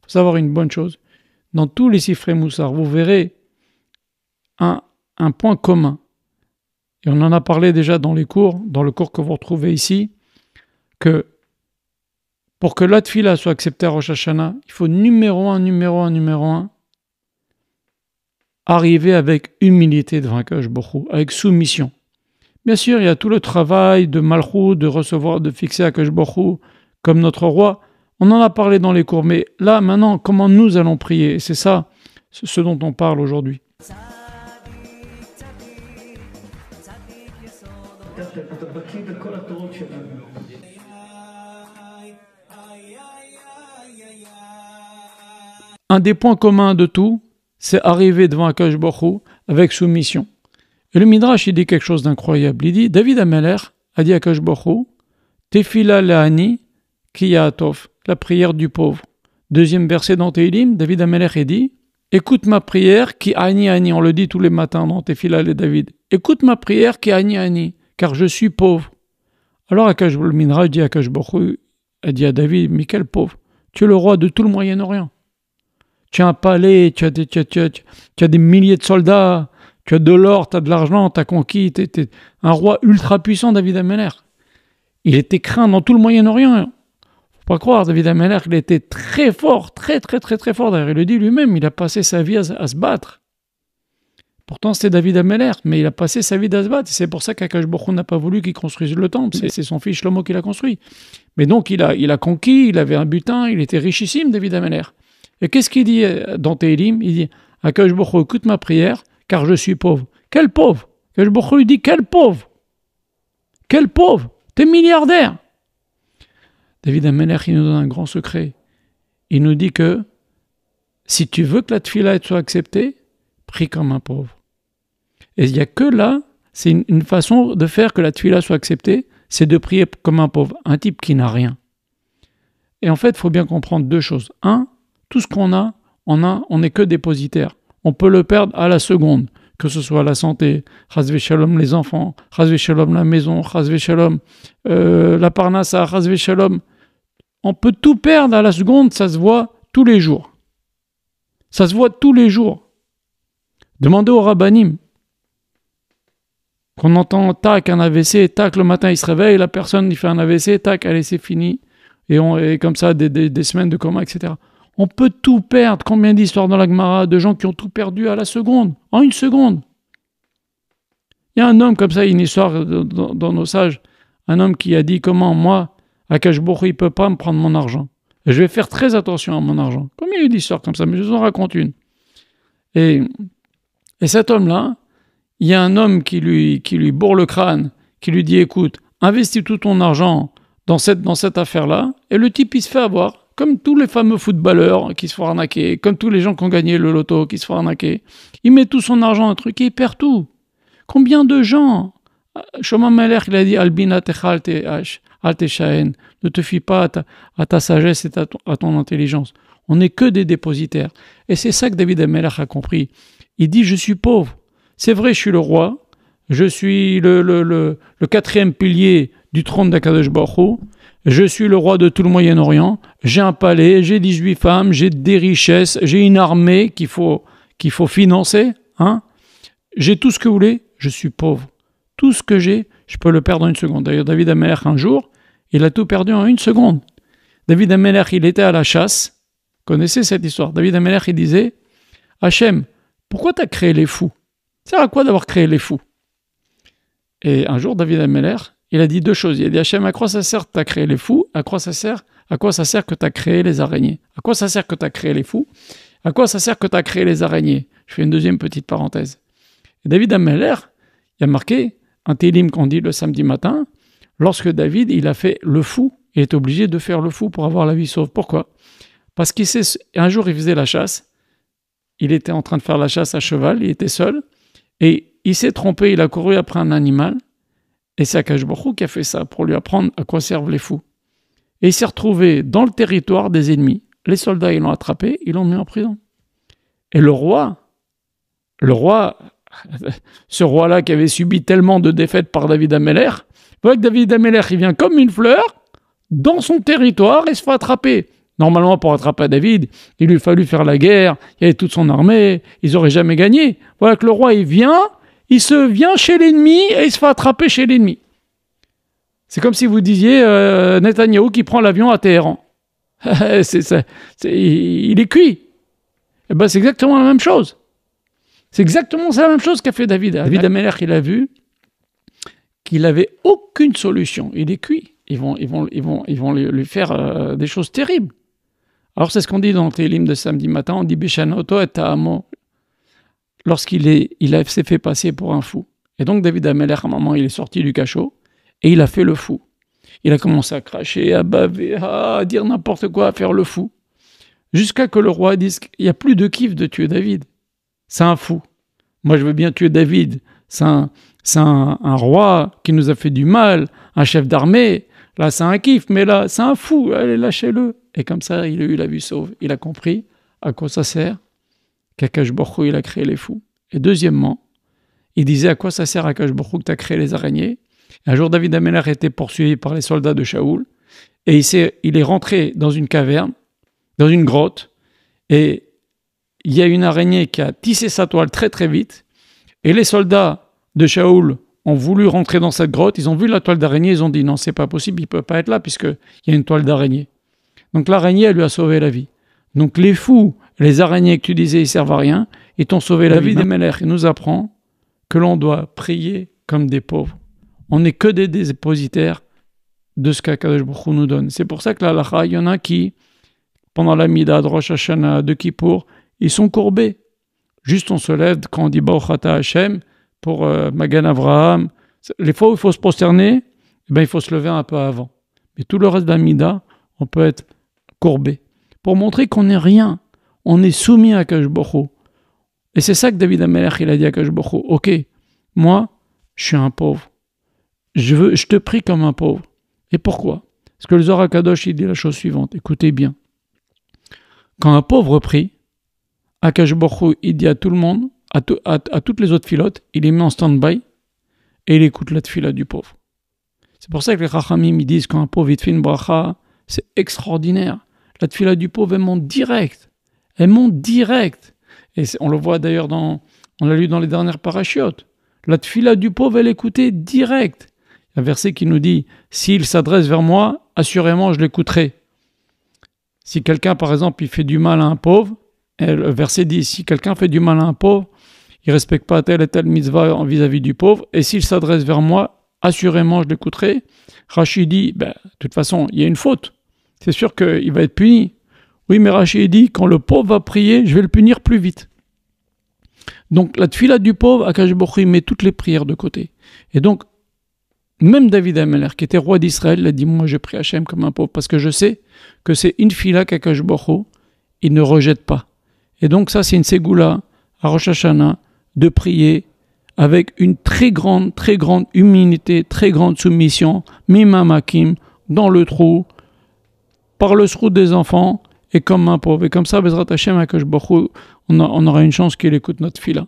faut savoir une bonne chose. Dans tous les Sifrei Moussar, vous verrez un point commun. Et on en a parlé déjà dans le cours que vous retrouvez ici, que pour que la tfila soit acceptée à Rosh Hashanah, il faut numéro un, arriver avec humilité devant Akadosh Baruch Hu, avec soumission. Bien sûr, il y a tout le travail de Malchut, de recevoir, de fixer Akadosh Baruch Hu comme notre roi. On en a parlé dans les cours, mais là, maintenant, comment nous allons prier? Et c'est ça, ce dont on parle aujourd'hui. Un des points communs de tout, c'est arriver devant Akadosh Baruch Hu avec soumission. Et le Midrash, il dit quelque chose d'incroyable. Il dit, David Ameler a dit à Akadosh Baruch Hu, Tefila le'ani ki ya'atov, la prière du pauvre. Deuxième verset dans Tehillim, David Ameler il dit, écoute ma prière qui ani, on le dit tous les matins dans Tefila le David. Écoute ma prière qui ani, car je suis pauvre. Alors le Midrash dit à Akadosh Baruch Hu, a dit à David, mais quel pauvre, tu es le roi de tout le Moyen-Orient. Tu as un palais, tu as des milliers de soldats, tu as de l'or, tu as de l'argent, tu as conquis, tu es un roi ultra puissant, David Ameler. Il était craint dans tout le Moyen-Orient. Faut pas croire, David Ameler, il était très fort, très fort. D'ailleurs, il le dit lui-même, il a passé sa vie à se battre. Pourtant, c'était David Ameler, mais il a passé sa vie à se battre. C'est pour ça qu'Akadosh Baruch Hu n'a pas voulu qu'il construise le temple. C'est son fils Shlomo qui l'a construit. Mais donc, il a conquis, il avait un butin, il était richissime, David Ameler. Et qu'est-ce qu'il dit dans Tehillim? Il dit, Akadosh Baruch Hu, écoute ma prière, car je suis pauvre. Quel pauvre? Akadosh Baruch Hu dit, quel pauvre? Quel pauvre? T'es milliardaire. David Ameler, il nous donne un grand secret. Il nous dit que si tu veux que la tfila soit acceptée, prie comme un pauvre. Et il n'y a que là, c'est une façon de faire que la tfila soit acceptée, c'est de prier comme un pauvre, un type qui n'a rien. Et en fait, il faut bien comprendre deux choses. Un, tout ce qu'on a, on n'est que dépositaire. On peut le perdre à la seconde, que ce soit la santé, chas v'shalom les enfants, chas v'shalom la maison, chas v'shalom la parnassa, chas v'shalom. On peut tout perdre à la seconde, ça se voit tous les jours. Ça se voit tous les jours. Demandez au rabbanim. Qu'on entend tac, un AVC, tac, le matin il se réveille, la personne il fait un AVC, tac, allez c'est fini. Et comme ça, des semaines de coma, etc. On peut tout perdre. Combien d'histoires dans la Gemara de gens qui ont tout perdu à la seconde, en une seconde. Il y a un homme comme ça, une histoire dans nos sages, un homme qui a dit comment moi, Akadosh Baruch Hu, il ne peut pas me prendre mon argent. Et je vais faire très attention à mon argent. Combien il y a d'histoires comme ça, mais je vous en raconte une. Et cet homme-là, il y a un homme qui lui bourre le crâne, qui lui dit écoute, investis tout ton argent dans cette affaire-là, et le type il se fait avoir. Comme tous les fameux footballeurs qui se font arnaquer, comme tous les gens qui ont gagné le loto qui se font arnaquer. Il met tout son argent dans un truc et il perd tout. Combien de gens? Shlomo Melech, il a dit Albina techal alte shaen. Ne te fie pas à ta sagesse et à ton intelligence. On n'est que des dépositaires. Et c'est ça que David Amelech a compris. Il dit je suis pauvre. C'est vrai, je suis le roi. Je suis le quatrième pilier du trône d'Akadosh Baruch Hu. Je suis le roi de tout le Moyen-Orient, j'ai un palais, j'ai 18 femmes, j'ai des richesses, j'ai une armée qu'il faut financer. Hein. J'ai tout ce que vous voulez, je suis pauvre. Tout ce que j'ai, je peux le perdre en une seconde. D'ailleurs, David Amelech, un jour, il a tout perdu en une seconde. David Amelech, il était à la chasse. Vous connaissez cette histoire. David Amelech, il disait « Hachem, pourquoi tu as créé les fous? Ça sert à quoi d'avoir créé les fous ?» Et un jour, David Amelech, il a dit deux choses. Il a dit Hachem, à quoi ça sert que tu as créé les fous? À quoi ça sert que tu as créé les araignées? À quoi ça sert que tu as créé les fous? À quoi ça sert que tu as créé les araignées? Je fais une deuxième petite parenthèse. Et David Amelech, il a marqué un Tehillim qu'on dit le samedi matin, lorsque David, il a fait le fou, il est obligé de faire le fou pour avoir la vie sauve. Pourquoi? Parce qu'un jour, il faisait la chasse, il était en train de faire la chasse à cheval, il était seul, et il s'est trompé, il a couru après un animal, et c'est Akadosh Baruch Hu qui a fait ça, pour lui apprendre à quoi servent les fous. Et il s'est retrouvé dans le territoire des ennemis. Les soldats, ils l'ont attrapé, ils l'ont mis en prison. Et le roi, ce roi-là qui avait subi tellement de défaites par David Amelech, vous voyez que David Amelech, il vient comme une fleur dans son territoire et se fait attraper. Normalement, pour attraper David, il lui fallu faire la guerre, il y avait toute son armée, ils n'auraient jamais gagné. Voilà que le roi, il se vient chez l'ennemi et il se fait attraper chez l'ennemi. C'est comme si vous disiez Netanyahou qui prend l'avion à Téhéran. Il est cuit. Et ben, c'est exactement la même chose. C'est exactement la même chose qu'a fait David. David Amelech, il a vu qu'il n'avait aucune solution. Il est cuit. Ils vont lui faire des choses terribles. Alors c'est ce qu'on dit dans le Télim de samedi matin. On dit Beshanoto et Ta'amo. Lorsqu'il s'est fait passer pour un fou. Et donc David Amelech, à un moment, il est sorti du cachot et il a fait le fou. Il a commencé à cracher, à baver, à dire n'importe quoi, à faire le fou. Jusqu'à que le roi dise qu'il n'y a plus de kiff de tuer David. C'est un fou. Moi, je veux bien tuer David. C'est un roi qui nous a fait du mal, un chef d'armée. Là, c'est un kiff, mais là, c'est un fou. Allez, lâchez-le. Et comme ça, il a eu la vue sauve. Il a compris à quoi ça sert, qu'Akash Baruch Hu, il a créé les fous. Et deuxièmement, il disait à quoi ça sert Akash Baruch Hu que tu as créé les araignées. Un jour, David Amelech était poursuivi par les soldats de Shaoul. Et il est rentré dans une caverne, dans une grotte. Et il y a une araignée qui a tissé sa toile très très vite. Et les soldats de Shaoul ont voulu rentrer dans cette grotte. Ils ont vu la toile d'araignée. Ils ont dit non, c'est pas possible, il ne peut pas être là puisqu'il y a une toile d'araignée. Donc l'araignée, elle lui a sauvé la vie. Donc les fous, les araignées que tu disais, ils servent à rien. Ils t'ont sauvé la vie. David Amelech, il nous apprend que l'on doit prier comme des pauvres. On n'est que des dépositaires de ce qu'Akadosh Baruch Hu nous donne. C'est pour ça que là, il y en a qui, pendant la Mida de Rosh Hashanah, de Kippour, ils sont courbés. Juste on se lève quand on dit Baruch Ata Hashem pour Magan Avraham. Les fois où il faut se prosterner, eh ben, il faut se lever un peu avant. Mais tout le reste de la Mida, on peut être courbé. Pour montrer qu'on n'est rien. On est soumis à Akadosh Baruch Hu. Et c'est ça que David Amelech, il a dit à Akadosh Baruch Hu. Ok, moi, je suis un pauvre. Je te prie comme un pauvre. Et pourquoi? Parce que le Zohar HaKadosh, il dit la chose suivante. Écoutez bien. Quand un pauvre prie, Akash Baruch Hu, il dit à tout le monde, à toutes les autres filotes, il les met en stand-by et il écoute la tfila du pauvre. C'est pour ça que les Chachamim, ils disent quand un pauvre, il te fait une bracha, c'est extraordinaire. La tfila du pauvre, elle monte direct. Elle monte direct. Et on le voit d'ailleurs on l'a lu dans les dernières parachiotes. La tfila du pauvre, elle est écoutée direct. Un verset qui nous dit « S'il s'adresse vers moi, assurément je l'écouterai ». Si quelqu'un, par exemple, il fait du mal à un pauvre, et le verset dit « Si quelqu'un fait du mal à un pauvre, il ne respecte pas telle et telle mitzvah vis-à-vis du pauvre, et s'il s'adresse vers moi, assurément je l'écouterai ». Rachid dit « De toute façon, il y a une faute. C'est sûr qu'il va être puni. » Oui, mais Rachid dit « Quand le pauvre va prier, je vais le punir plus vite. » Donc la tfila du pauvre, Akash Baruch Hu met toutes les prières de côté. Et donc, même David Amelech, qui était roi d'Israël, a dit « Moi, je prie Hachem comme un pauvre, parce que je sais que c'est une fila qu'Akash Baruch Hu, il ne rejette pas. » Et donc ça, c'est une ségoula à Rosh Hashanah de prier avec une très grande humilité, très grande soumission, mimamakim, dans le trou, par le srout des enfants, et comme un pauvre. Et comme ça, Bezrat Hachem, Akash Baruch Hu, on aura une chance qu'il écoute notre fila.